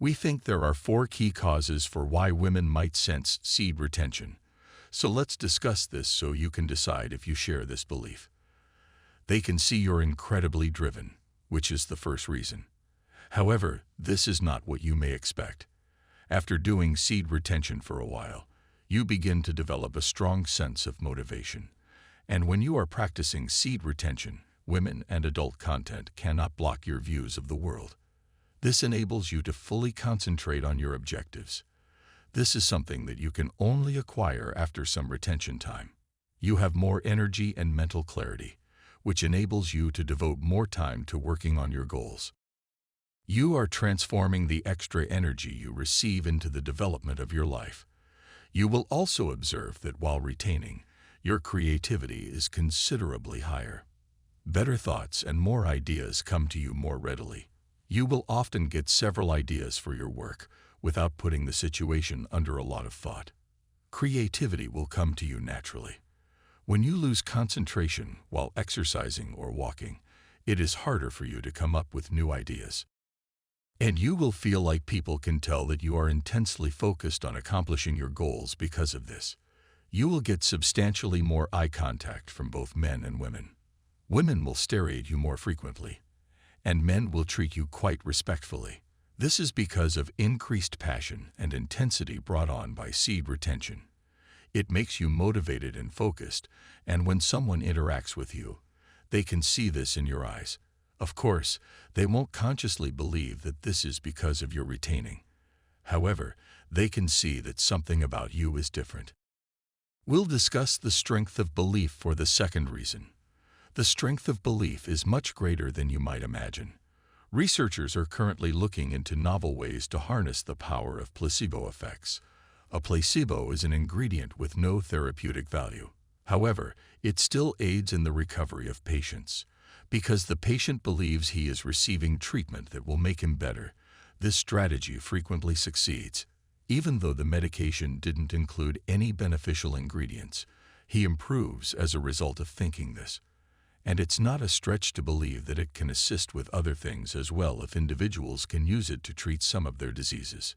We think there are 4 key causes for why women might sense seed retention. So let's discuss this so you can decide if you share this belief. They can see you're incredibly driven, which is the first reason. However, this is not what you may expect. After doing seed retention for a while, you begin to develop a strong sense of motivation. And when you are practicing seed retention, women and adult content cannot block your views of the world. This enables you to fully concentrate on your objectives. This is something that you can only acquire after some retention time. You have more energy and mental clarity, which enables you to devote more time to working on your goals. You are transforming the extra energy you receive into the development of your life. You will also observe that while retaining, your creativity is considerably higher. Better thoughts and more ideas come to you more readily. You will often get several ideas for your work without putting the situation under a lot of thought. Creativity will come to you naturally. When you lose concentration while exercising or walking, it is harder for you to come up with new ideas. And you will feel like people can tell that you are intensely focused on accomplishing your goals because of this. You will get substantially more eye contact from both men and women. Women will stare at you more frequently, and men will treat you quite respectfully. This is because of increased passion and intensity brought on by seed retention. It makes you motivated and focused, and when someone interacts with you, they can see this in your eyes. Of course, they won't consciously believe that this is because of your retaining. However, they can see that something about you is different. We'll discuss the strength of belief for the second reason. The strength of belief is much greater than you might imagine. Researchers are currently looking into novel ways to harness the power of placebo effects. A placebo is an ingredient with no therapeutic value. However, it still aids in the recovery of patients. Because the patient believes he is receiving treatment that will make him better, this strategy frequently succeeds. Even though the medication didn't include any beneficial ingredients, he improves as a result of thinking this. And it's not a stretch to believe that it can assist with other things as well if individuals can use it to treat some of their diseases.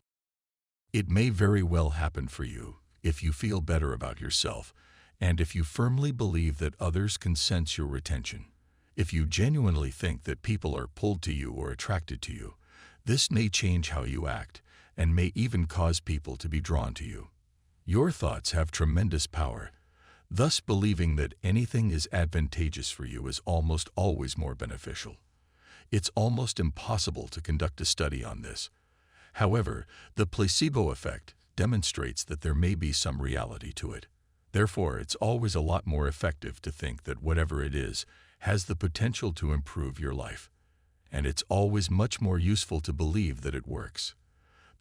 It may very well happen for you if you feel better about yourself and if you firmly believe that others can sense your retention. If you genuinely think that people are pulled to you or attracted to you, this may change how you act and may even cause people to be drawn to you. Your thoughts have tremendous power. Thus, believing that anything is advantageous for you is almost always more beneficial. It's almost impossible to conduct a study on this. However, the placebo effect demonstrates that there may be some reality to it. Therefore, it's always a lot more effective to think that whatever it is has the potential to improve your life. And it's always much more useful to believe that it works.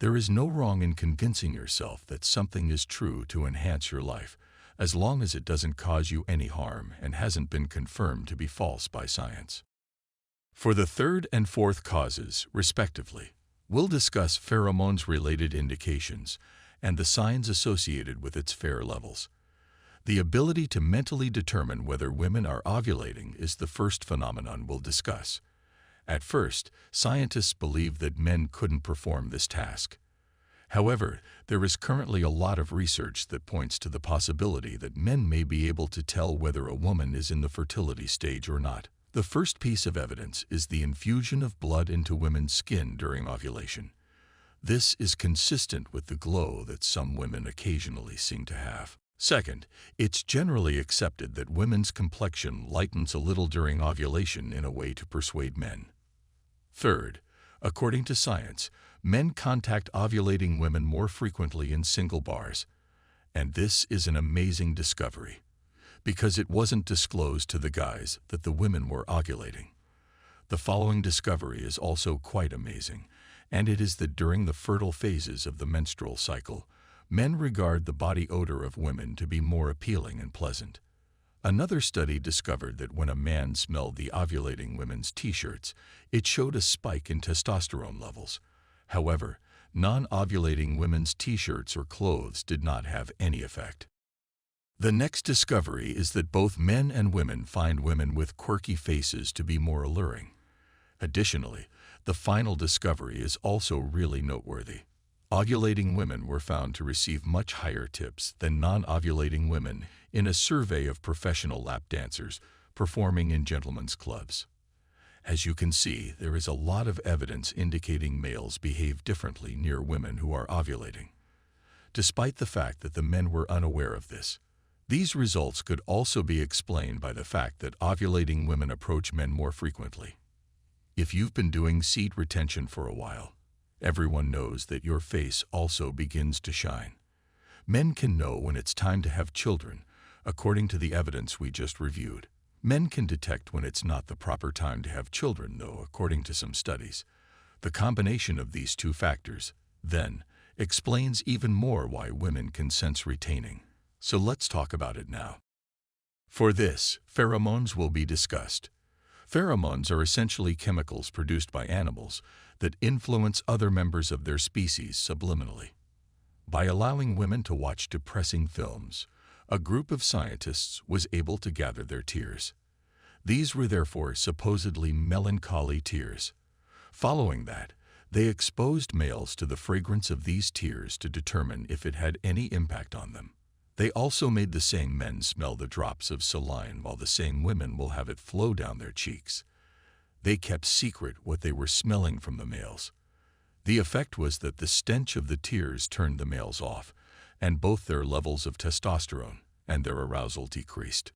There is no wrong in convincing yourself that something is true to enhance your life, as long as it doesn't cause you any harm and hasn't been confirmed to be false by science. For the third and fourth causes, respectively, we'll discuss pheromones-related indications and the signs associated with its FAIR levels. The ability to mentally determine whether women are ovulating is the first phenomenon we'll discuss. At first, scientists believed that men couldn't perform this task. However, there is currently a lot of research that points to the possibility that men may be able to tell whether a woman is in the fertility stage or not. The first piece of evidence is the infusion of blood into women's skin during ovulation. This is consistent with the glow that some women occasionally seem to have. Second, it's generally accepted that women's complexion lightens a little during ovulation in a way to persuade men. Third, according to science, men contact ovulating women more frequently in single bars. And this is an amazing discovery, because it wasn't disclosed to the guys that the women were ovulating. The following discovery is also quite amazing, and it is that during the fertile phases of the menstrual cycle, men regard the body odor of women to be more appealing and pleasant. Another study discovered that when a man smelled the ovulating women's t-shirts, it showed a spike in testosterone levels. However, non-ovulating women's t-shirts or clothes did not have any effect. The next discovery is that both men and women find women with quirky faces to be more alluring. Additionally, The final discovery is also really noteworthy. Ovulating women were found to receive much higher tips than non-ovulating women in a survey of professional lap dancers performing in gentlemen's clubs. As you can see, there is a lot of evidence indicating males behave differently near women who are ovulating. Despite the fact that the men were unaware of this, these results could also be explained by the fact that ovulating women approach men more frequently. If you've been doing seed retention for a while, everyone knows that your face also begins to shine. Men can know when it's time to have children, according to the evidence we just reviewed. Men can detect when it's not the proper time to have children, though, according to some studies. The combination of these two factors, then, explains even more why women can sense retaining. So let's talk about it now. For this, pheromones will be discussed. Pheromones are essentially chemicals produced by animals that influence other members of their species subliminally. By allowing women to watch depressing films, a group of scientists was able to gather their tears. These were therefore supposedly melancholy tears. Following that, they exposed males to the fragrance of these tears to determine if it had any impact on them. They also made the same men smell the drops of saline while the same women will have it flow down their cheeks. They kept secret what they were smelling from the males. The effect was that the stench of the tears turned the males off, and both their levels of testosterone and their arousal decreased.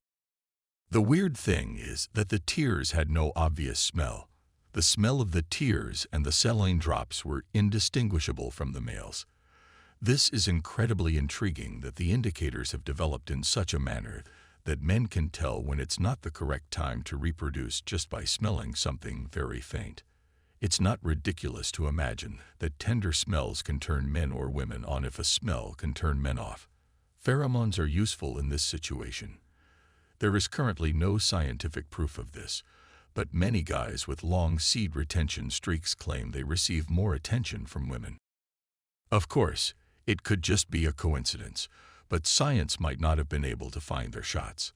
The weird thing is that the tears had no obvious smell. The smell of the tears and the saline drops were indistinguishable from the males. This is incredibly intriguing that the indicators have developed in such a manner that men can tell when it's not the correct time to reproduce just by smelling something very faint. It's not ridiculous to imagine that tender smells can turn men or women on if a smell can turn men off. Pheromones are useful in this situation. There is currently no scientific proof of this, but many guys with long seed retention streaks claim they receive more attention from women. Of course, it could just be a coincidence, but science might not have been able to find their shots.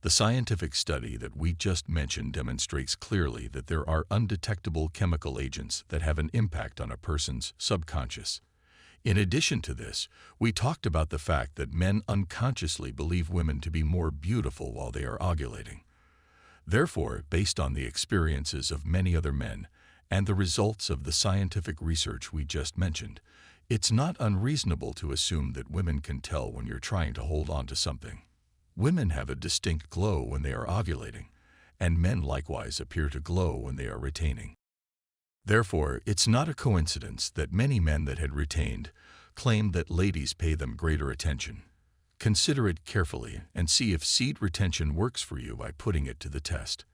The scientific study that we just mentioned demonstrates clearly that there are undetectable chemical agents that have an impact on a person's subconscious. In addition to this, we talked about the fact that men unconsciously believe women to be more beautiful while they are ovulating. Therefore, based on the experiences of many other men and the results of the scientific research we just mentioned, it's not unreasonable to assume that women can tell when you're trying to hold on to something. Women have a distinct glow when they are ovulating, and men likewise appear to glow when they are retaining. Therefore, it's not a coincidence that many men that had retained claimed that ladies pay them greater attention. Consider it carefully and see if seed retention works for you by putting it to the test.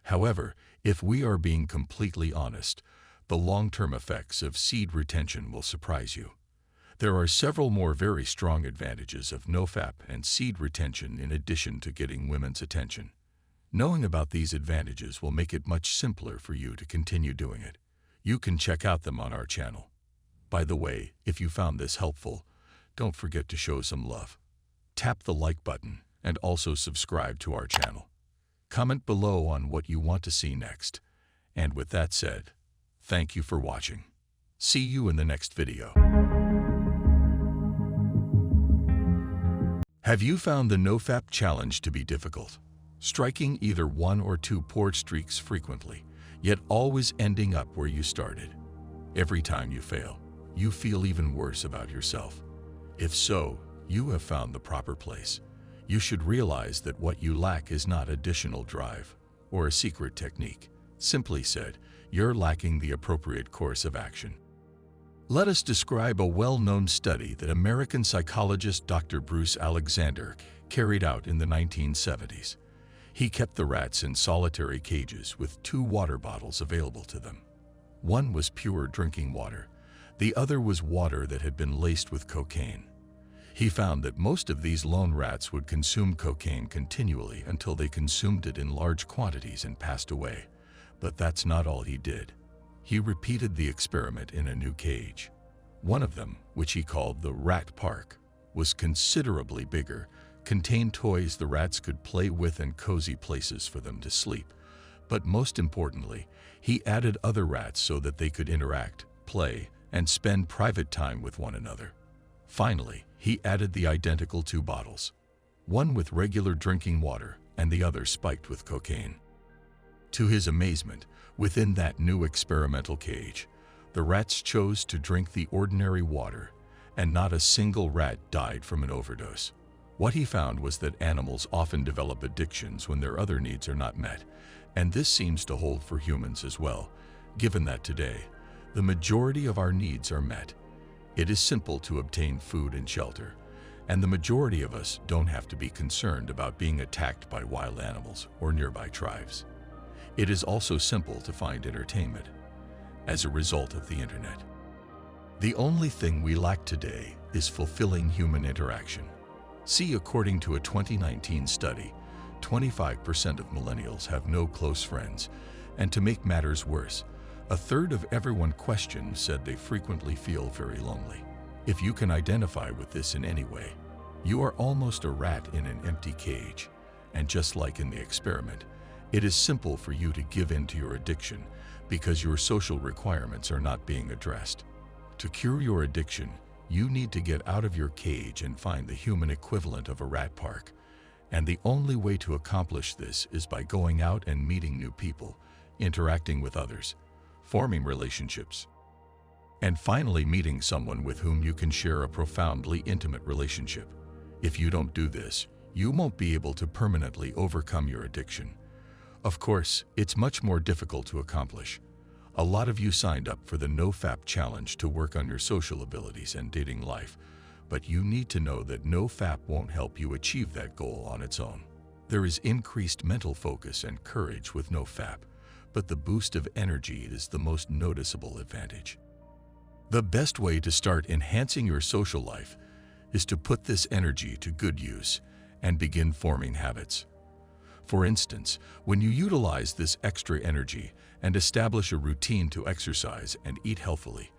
However, if we are being completely honest, the long-term effects of seed retention will surprise you. There are several more very strong advantages of nofap and seed retention in addition to getting women's attention. Knowing about these advantages will make it much simpler for you to continue doing it. You can check out them on our channel. By the way, if you found this helpful, don't forget to show some love. Tap the like button and also subscribe to our channel. Comment below on what you want to see next. And with that said, thank you for watching. See you in the next video. Have you found the nofap challenge to be difficult? Striking either one or two poor streaks frequently, yet always ending up where you started. Every time you fail, you feel even worse about yourself. If so, you have found the proper place. You should realize that what you lack is not additional drive or a secret technique. Simply said, you're lacking the appropriate course of action. Let us describe a well-known study that American psychologist Dr. Bruce Alexander carried out in the 1970s. He kept the rats in solitary cages with 2 water bottles available to them. One was pure drinking water. The other was water that had been laced with cocaine. He found that most of these lone rats would consume cocaine continually until they consumed it in large quantities and passed away. But that's not all he did. He repeated the experiment in a new cage. One of them, which he called the Rat Park, was considerably bigger, contained toys the rats could play with and cozy places for them to sleep. But most importantly, he added other rats so that they could interact, play, and spend private time with one another. Finally, he added the identical two bottles, one with regular drinking water and the other spiked with cocaine. To his amazement, within that new experimental cage, the rats chose to drink the ordinary water, and not a single rat died from an overdose. What he found was that animals often develop addictions when their other needs are not met, and this seems to hold for humans as well, given that today, the majority of our needs are met. It is simple to obtain food and shelter, and the majority of us don't have to be concerned about being attacked by wild animals or nearby tribes. It is also simple to find entertainment as a result of the internet. The only thing we lack today is fulfilling human interaction. See, according to a 2019 study, 25% of millennials have no close friends, and to make matters worse, a third of everyone questioned said they frequently feel very lonely. If you can identify with this in any way, you are almost a rat in an empty cage, and just like in the experiment, it is simple for you to give in to your addiction because your social requirements are not being addressed. To cure your addiction, you need to get out of your cage and find the human equivalent of a rat park. And the only way to accomplish this is by going out and meeting new people, interacting with others, forming relationships, and finally meeting someone with whom you can share a profoundly intimate relationship. If you don't do this, you won't be able to permanently overcome your addiction. Of course, it's much more difficult to accomplish. A lot of you signed up for the nofap challenge to work on your social abilities and dating life, but you need to know that nofap won't help you achieve that goal on its own. There is increased mental focus and courage with nofap, but the boost of energy is the most noticeable advantage. The best way to start enhancing your social life is to put this energy to good use and begin forming habits. For instance, when you utilize this extra energy and establish a routine to exercise and eat healthily,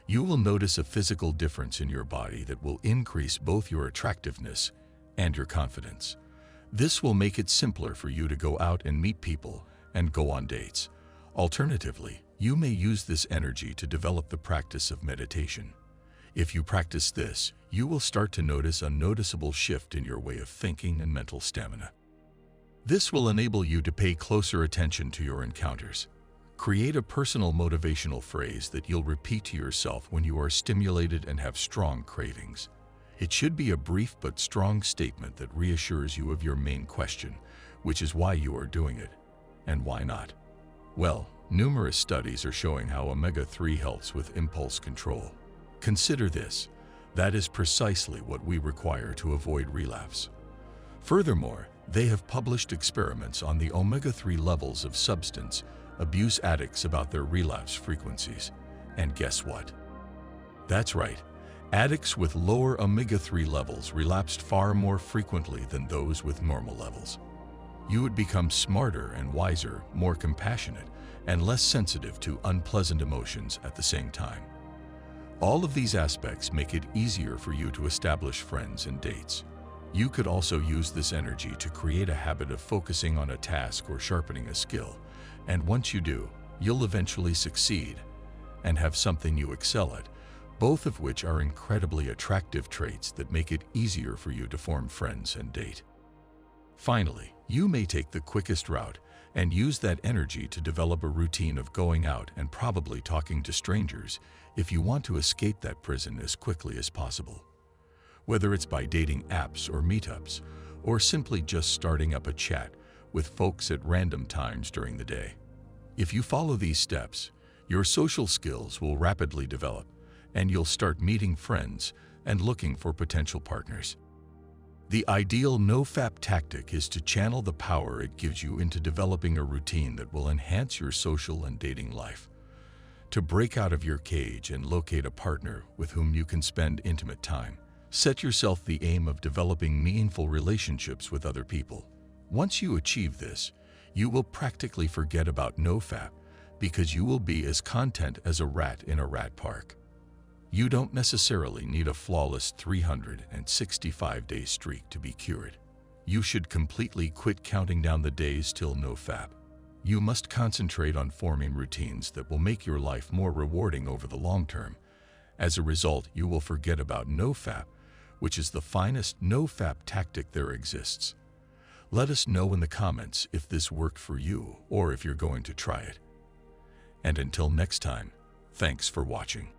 you will notice a physical difference in your body that will increase both your attractiveness and your confidence. This will make it simpler for you to go out and meet people and go on dates. Alternatively, you may use this energy to develop the practice of meditation. If you practice this, you will start to notice a noticeable shift in your way of thinking and mental stamina. This will enable you to pay closer attention to your encounters. Create a personal motivational phrase that you'll repeat to yourself when you are stimulated and have strong cravings. It should be a brief but strong statement that reassures you of your main question, which is why you are doing it, and why not. Well, numerous studies are showing how omega-3 helps with impulse control. Consider this. That is precisely what we require to avoid relapse. Furthermore, they have published experiments on the omega-3 levels of substance abuse addicts about their relapse frequencies. And guess what? That's right. Addicts with lower omega-3 levels relapsed far more frequently than those with normal levels. You would become smarter and wiser, more compassionate, and less sensitive to unpleasant emotions at the same time. All of these aspects make it easier for you to establish friends and dates. You could also use this energy to create a habit of focusing on a task or sharpening a skill, and once you do, you'll eventually succeed and have something you excel at, both of which are incredibly attractive traits that make it easier for you to form friends and date. Finally, you may take the quickest route and use that energy to develop a routine of going out and probably talking to strangers if you want to escape that prison as quickly as possible. Whether it's by dating apps or meetups, or simply just starting up a chat with folks at random times during the day. If you follow these steps, your social skills will rapidly develop, and you'll start meeting friends and looking for potential partners. The ideal nofap tactic is to channel the power it gives you into developing a routine that will enhance your social and dating life. To break out of your cage and locate a partner with whom you can spend intimate time, set yourself the aim of developing meaningful relationships with other people. Once you achieve this, you will practically forget about nofap because you will be as content as a rat in a rat park. You don't necessarily need a flawless 365-day streak to be cured. You should completely quit counting down the days till nofap. You must concentrate on forming routines that will make your life more rewarding over the long term. As a result, you will forget about nofap, which is the finest nofap tactic there exists. Let us know in the comments if this worked for you or if you're going to try it. And until next time, thanks for watching.